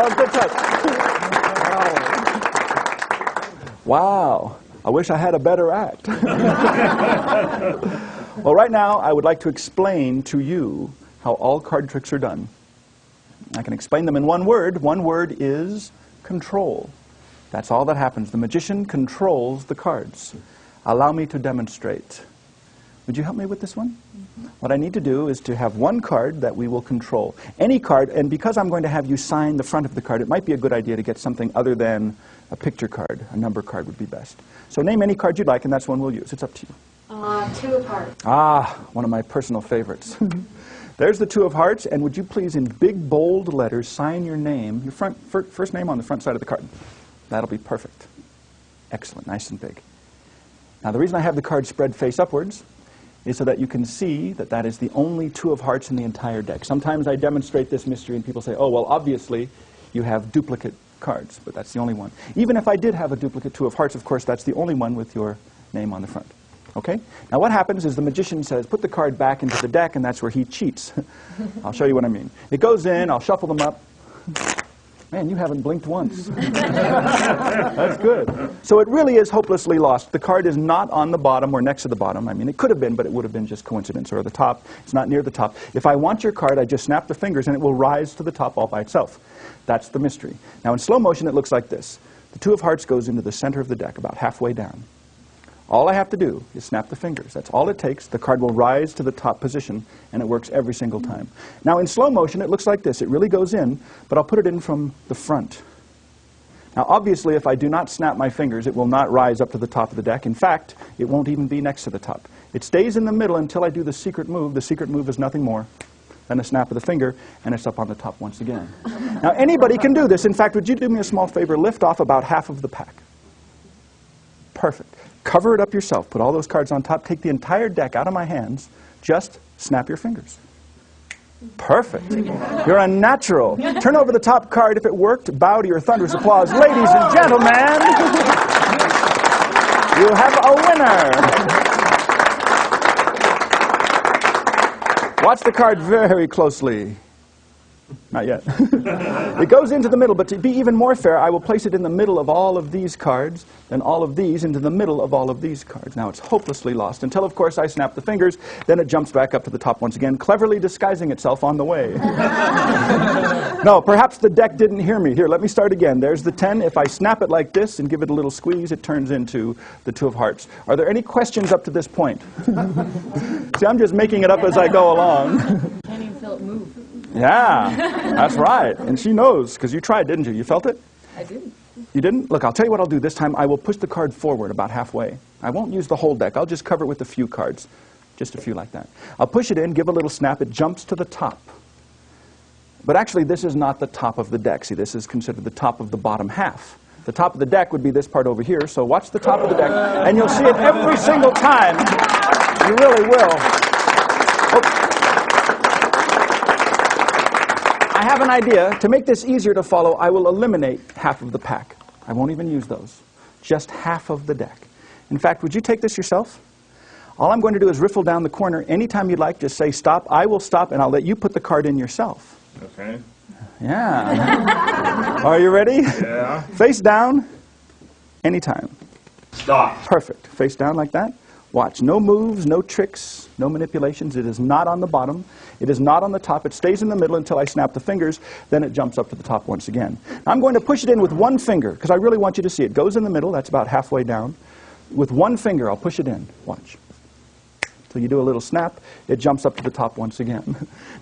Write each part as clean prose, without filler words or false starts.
love to touch. Wow. I wish I had a better act. Well, right now, I would like to explain to you how all card tricks are done. I can explain them in one word. One word is control. That's all that happens. The magician controls the cards. Allow me to demonstrate. Would you help me with this one? What I need to do is to have one card that we will control. Any card, and because I'm going to have you sign the front of the card, it might be a good idea to get something other than a picture card. A number card would be best. So name any card you'd like, and that's one we'll use. It's up to you. Two of Hearts. Ah, one of my personal favorites. There's the Two of Hearts, and would you please, in big, bold letters, sign your name, your first name on the front side of the card. That'll be perfect. Excellent, nice and big. Now, the reason I have the card spread face upwards is so that you can see that that is the only Two of Hearts in the entire deck. Sometimes I demonstrate this mystery and people say, oh, well, obviously you have duplicate cards, but that's the only one. Even if I did have a duplicate Two of Hearts, of course, that's the only one with your name on the front. Okay? Now what happens is the magician says, put the card back into the deck, and that's where he cheats. I'll show you what I mean. It goes in, I'll shuffle them up. Man, you haven't blinked once. That's good. So it really is hopelessly lost. The card is not on the bottom or next to the bottom. I mean, it could have been, but it would have been just coincidence. Or the top. It's not near the top. If I want your card, I just snap the fingers, and it will rise to the top all by itself. That's the mystery. Now, in slow motion, it looks like this. The Two of Hearts goes into the center of the deck, about halfway down. All I have to do is snap the fingers. That's all it takes. The card will rise to the top position, and it works every single time. Now, in slow motion, it looks like this. It really goes in, but I'll put it in from the front. Now, obviously, if I do not snap my fingers, it will not rise up to the top of the deck. In fact, it won't even be next to the top. It stays in the middle until I do the secret move. The secret move is nothing more than a snap of the finger, and it's up on the top once again. Now, anybody can do this. In fact, would you do me a small favor? Lift off about half of the pack. Perfect. Cover it up yourself. Put all those cards on top. Take the entire deck out of my hands. Just snap your fingers. Perfect. You're a natural. Turn over the top card. If it worked, bow to your thunderous applause. Ladies and gentlemen, you have a winner. Watch the card very closely. Not yet. It goes into the middle, but to be even more fair, I will place it in the middle of all of these cards, then all of these into the middle of all of these cards. Now it's hopelessly lost until, of course, I snap the fingers, then it jumps back up to the top once again, cleverly disguising itself on the way. No, perhaps the deck didn't hear me. Here, let me start again. There's the 10. If I snap it like this and give it a little squeeze, it turns into the Two of Hearts. Are there any questions up to this point? See, I'm just making it up as I go along. Can't even feel it move. Yeah, that's right. And she knows, because you tried, didn't you? You felt it? I didn't. You didn't? Look, I'll tell you what I'll do this time. I will push the card forward about halfway. I won't use the whole deck. I'll just cover it with a few cards. Just a few like that. I'll push it in, give a little snap. It jumps to the top. But actually, this is not the top of the deck. See, this is considered the top of the bottom half. The top of the deck would be this part over here. So watch the top of the deck, and you'll see it every single time. You really will. Oh. I have an idea. To make this easier to follow, I will eliminate half of the pack. I won't even use those. Just half of the deck. In fact, would you take this yourself? All I'm going to do is riffle down the corner. Anytime you'd like, just say stop. I will stop, and I'll let you put the card in yourself. Okay. Yeah. Are you ready? Yeah. Face down. Anytime. Stop. Perfect. Face down like that. Watch. No moves, no tricks, no manipulations. It is not on the bottom. It is not on the top. It stays in the middle until I snap the fingers. Then it jumps up to the top once again. I'm going to push it in with one finger because I really want you to see it. It goes in the middle. That's about halfway down. With one finger, I'll push it in. Watch. So you do a little snap. It jumps up to the top once again.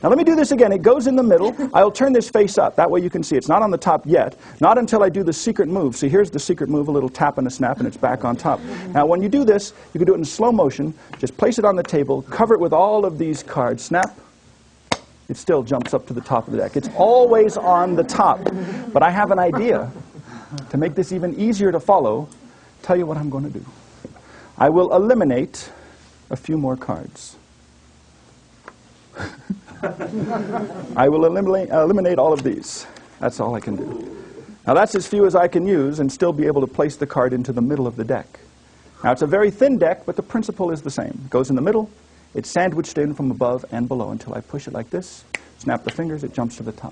Now let me do this again. It goes in the middle. I'll turn this face up. That way you can see it's not on the top yet. Not until I do the secret move. See, here's the secret move, a little tap and a snap, and it's back on top. Now when you do this, you can do it in slow motion. Just place it on the table, cover it with all of these cards, snap. It still jumps up to the top of the deck. It's always on the top. But I have an idea. To make this even easier to follow, tell you what I'm going to do. I will eliminate a few more cards. I will eliminate all of these. That's all I can do. Now that's as few as I can use and still be able to place the card into the middle of the deck. Now it's a very thin deck, but the principle is the same. It goes in the middle. It's sandwiched in from above and below until I push it like this. Snap the fingers, it jumps to the top.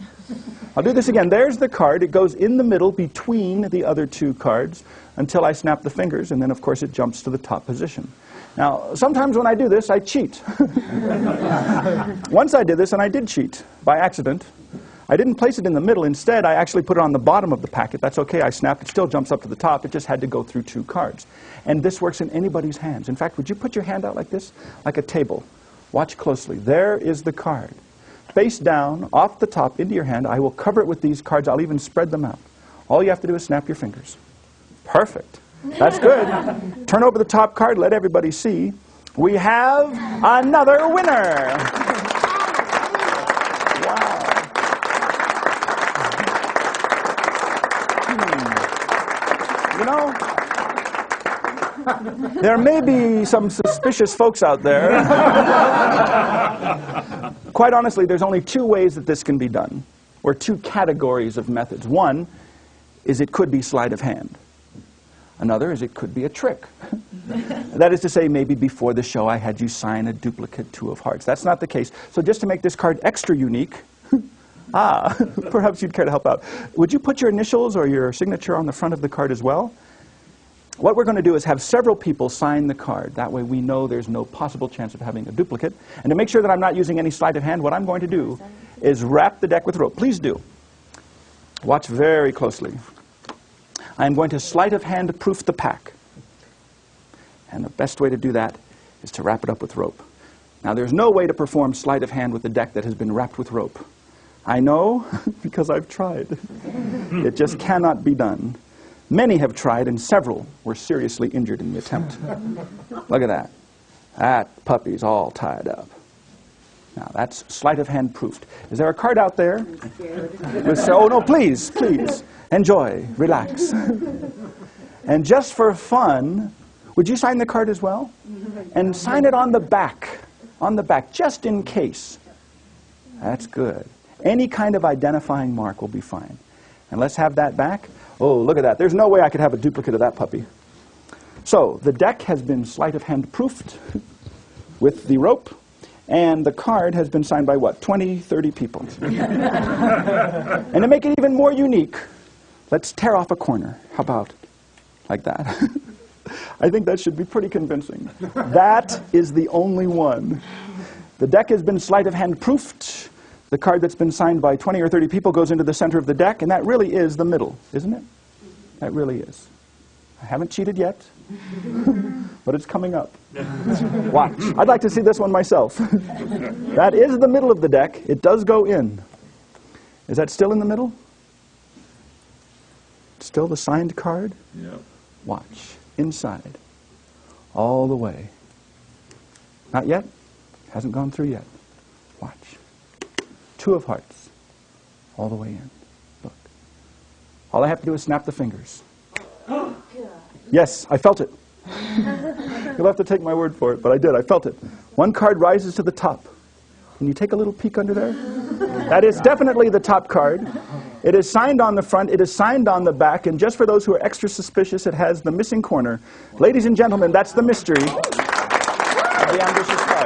I'll do this again. There's the card. It goes in the middle between the other two cards until I snap the fingers, and then, of course, it jumps to the top position. Now, sometimes when I do this, I cheat. Once I did this, and I did cheat by accident. I didn't place it in the middle. Instead, I actually put it on the bottom of the packet. That's okay. I snapped. It still jumps up to the top. It just had to go through two cards. And this works in anybody's hands. In fact, would you put your hand out like this? Like a table. Watch closely. There is the card. Face down, off the top, into your hand. I will cover it with these cards. I'll even spread them out. All you have to do is snap your fingers. Perfect. That's good. Turn over the top card. Let everybody see. We have another winner. You know, there may be some suspicious folks out there. Quite honestly, there's only two ways that this can be done, or two categories of methods. One is it could be sleight of hand. Another is it could be a trick. That is to say, maybe before the show I had you sign a duplicate two of hearts. That's not the case. So just to make this card extra unique, perhaps you'd care to help out. Would you put your initials or your signature on the front of the card as well? What we're going to do is have several people sign the card. That way we know there's no possible chance of having a duplicate. And to make sure that I'm not using any sleight of hand, what I'm going to do is wrap the deck with rope. Please do. Watch very closely. I'm going to sleight of hand proof the pack. And the best way to do that is to wrap it up with rope. Now there's no way to perform sleight of hand with a deck that has been wrapped with rope. I know because I've tried. It just cannot be done. Many have tried, and several were seriously injured in the attempt. Look at that. That puppy's all tied up. Now, that's sleight of hand proofed. Is there a card out there? Oh, no, please, please. Enjoy. Relax. And just for fun, would you sign the card as well? And sign it on the back. On the back, just in case. That's good. Any kind of identifying mark will be fine. And let's have that back. Oh, look at that. There's no way I could have a duplicate of that puppy. So, the deck has been sleight of hand proofed with the rope, and the card has been signed by what? 20, 30 people. And to make it even more unique, let's tear off a corner. How about like that? I think that should be pretty convincing. That is the only one. The deck has been sleight of hand proofed. The card that's been signed by 20 or 30 people goes into the center of the deck, and that really is the middle, isn't it? That really is. I haven't cheated yet, but it's coming up. Watch. I'd like to see this one myself. That is the middle of the deck. It does go in. Is that still in the middle? Still the signed card? Yep. Watch. Inside. All the way. Not yet? Hasn't gone through yet. Watch. Two of hearts. All the way in. Look. All I have to do is snap the fingers. Yes, I felt it. You'll have to take my word for it, but I did. I felt it. One card rises to the top. Can you take a little peek under there? That is definitely the top card. It is signed on the front. It is signed on the back. And just for those who are extra suspicious, it has the missing corner. Ladies and gentlemen, that's the mystery of the ambitious card.